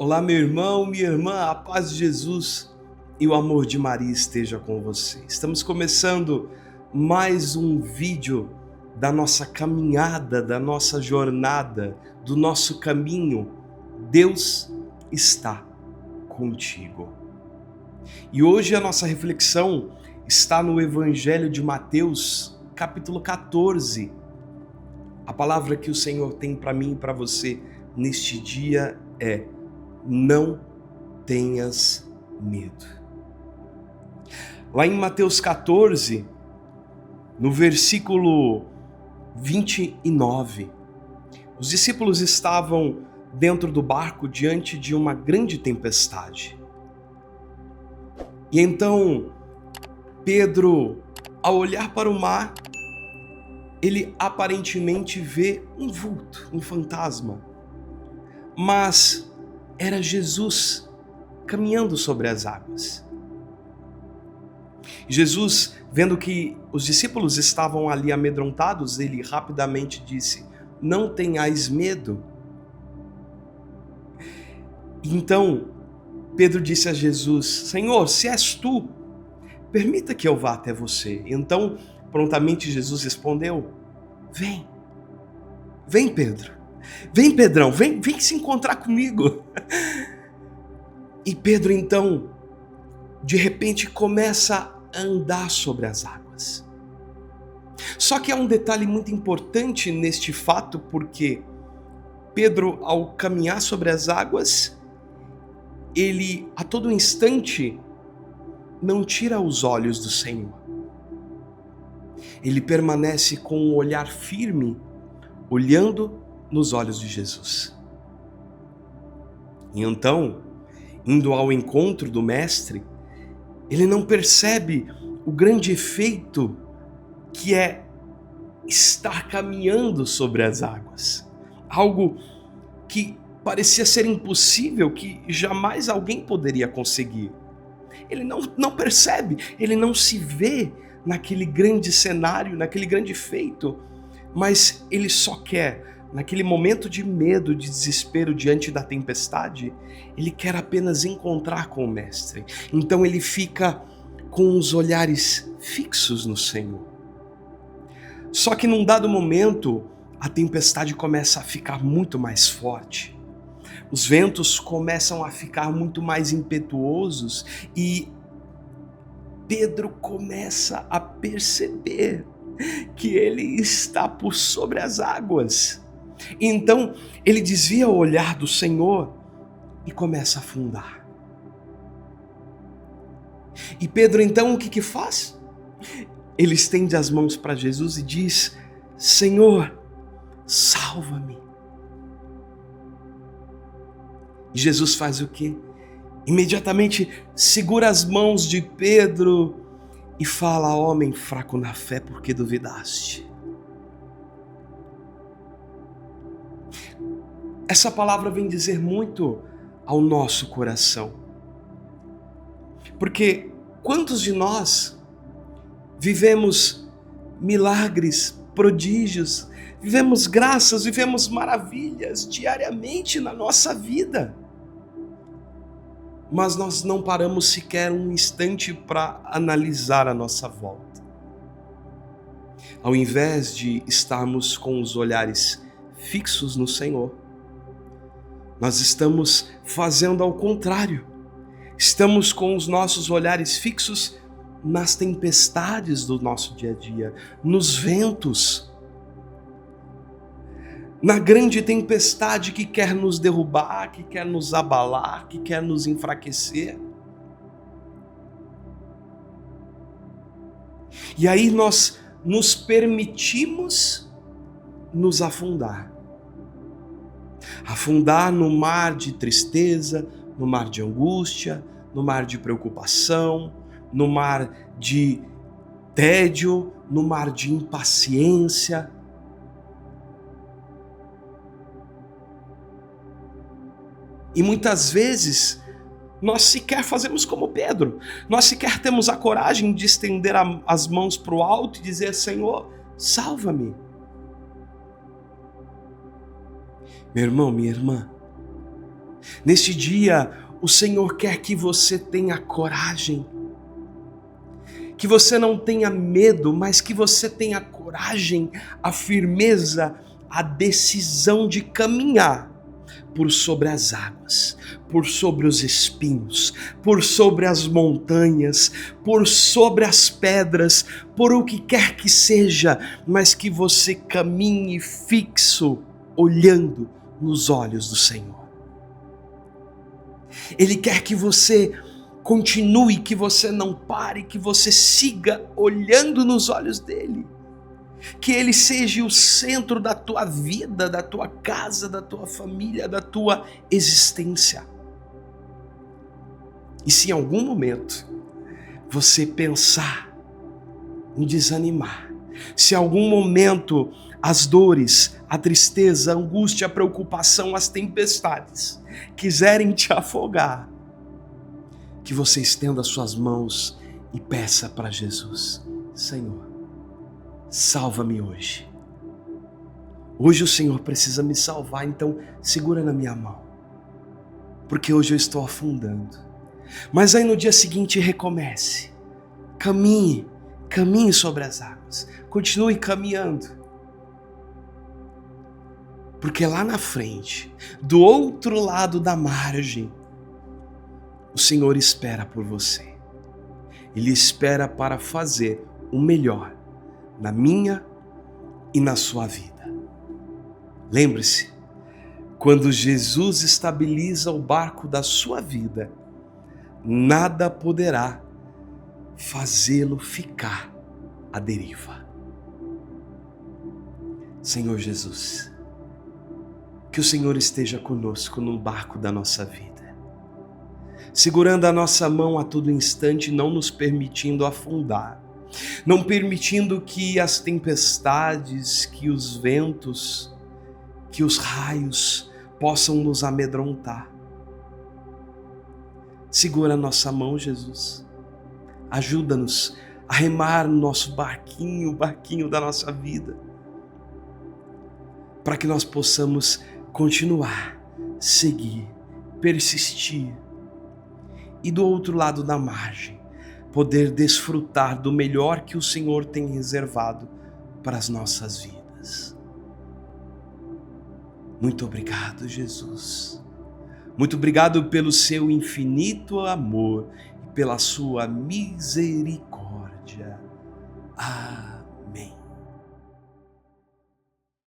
Olá, meu irmão, minha irmã, a paz de Jesus e o amor de Maria esteja com você. Estamos começando mais um vídeo da nossa caminhada, da nossa jornada, do nosso caminho. Deus está contigo. E hoje a nossa reflexão está no Evangelho de Mateus, capítulo 14. A palavra que o Senhor tem para mim e para você neste dia é: não tenhas medo. Lá em Mateus 14, no versículo 29, os discípulos estavam dentro do barco diante de uma grande tempestade. E então, Pedro, ao olhar para o mar, ele aparentemente vê um vulto, um fantasma. Mas era Jesus caminhando sobre as águas. Jesus, vendo que os discípulos estavam ali amedrontados, ele rapidamente disse: não tenhais medo. Então, Pedro disse a Jesus: Senhor, se és tu, permita que eu vá até você. Então, prontamente Jesus respondeu: vem, vem Pedro, vem Pedrão, vem se encontrar comigo. E Pedro então, de repente, começa a andar sobre as águas. Só que há um detalhe muito importante neste fato, porque Pedro, ao caminhar sobre as águas, ele a todo instante não tira os olhos do Senhor. Ele permanece com um olhar firme, olhando nos olhos de Jesus. E então, indo ao encontro do Mestre, ele não percebe o grande efeito que é estar caminhando sobre as águas. Algo que parecia ser impossível, que jamais alguém poderia conseguir. Ele não percebe, ele não se vê naquele grande cenário, naquele grande feito, mas ele só quer, naquele momento de medo, de desespero diante da tempestade, ele quer apenas encontrar com o Mestre. Então ele fica com os olhares fixos no Senhor. Só que num dado momento, a tempestade começa a ficar muito mais forte. Os ventos começam a ficar muito mais impetuosos e Pedro começa a perceber que ele está por sobre as águas. Então ele desvia o olhar do Senhor e começa a afundar. E Pedro então o que faz? Ele estende as mãos para Jesus e diz: Senhor, salva-me. E Jesus faz o quê? Imediatamente segura as mãos de Pedro e fala: homem fraco na fé, por que duvidaste? Essa palavra vem dizer muito ao nosso coração. Porque quantos de nós vivemos milagres, prodígios, vivemos graças, vivemos maravilhas diariamente na nossa vida, mas nós não paramos sequer um instante para analisar a nossa volta. Ao invés de estarmos com os olhares fixos no Senhor, nós estamos fazendo ao contrário. Estamos com os nossos olhares fixos nas tempestades do nosso dia a dia, nos ventos, na grande tempestade que quer nos derrubar, que quer nos abalar, que quer nos enfraquecer. E aí nós nos permitimos nos afundar. Afundar no mar de tristeza, no mar de angústia, no mar de preocupação, no mar de tédio, no mar de impaciência. E muitas vezes nós sequer fazemos como Pedro, nós sequer temos a coragem de estender as mãos para o alto e dizer: Senhor, salva-me. Meu irmão, minha irmã, Neste dia, o Senhor quer que você tenha coragem, que você não tenha medo, mas que você tenha coragem, a firmeza, a decisão de caminhar por sobre as águas, por sobre os espinhos, por sobre as montanhas, por sobre as pedras, por o que quer que seja, mas que você caminhe fixo, olhando nos olhos do Senhor. Ele quer que você continue, que você não pare, que você siga olhando nos olhos dele. Que ele seja o centro da tua vida, da tua casa, da tua família, da tua existência. E se em algum momento você pensar em desanimar, se em algum momento as dores, a tristeza, a angústia, a preocupação, as tempestades quiserem te afogar, que você estenda suas mãos e peça para Jesus: Senhor, salva-me hoje. Hoje o Senhor precisa me salvar, então segura na minha mão, porque hoje eu estou afundando. Mas aí no dia seguinte recomece, caminhe sobre as águas, continue caminhando, porque lá na frente, do outro lado da margem, o Senhor espera por você. Ele espera para fazer o melhor na minha e na sua vida. Lembre-se, quando Jesus estabiliza o barco da sua vida, nada poderá fazê-lo ficar à deriva. Senhor Jesus, que o Senhor esteja conosco no barco da nossa vida, segurando a nossa mão a todo instante, não nos permitindo afundar, não permitindo que as tempestades, que os ventos, que os raios possam nos amedrontar. Segura a nossa mão, Jesus. Ajuda-nos a remar no nosso barquinho, o barquinho da nossa vida, para que nós possamos continuar, seguir, persistir e do outro lado da margem poder desfrutar do melhor que o Senhor tem reservado para as nossas vidas. Muito obrigado, Jesus. Muito obrigado pelo seu infinito amor e pela sua misericórdia. Amém.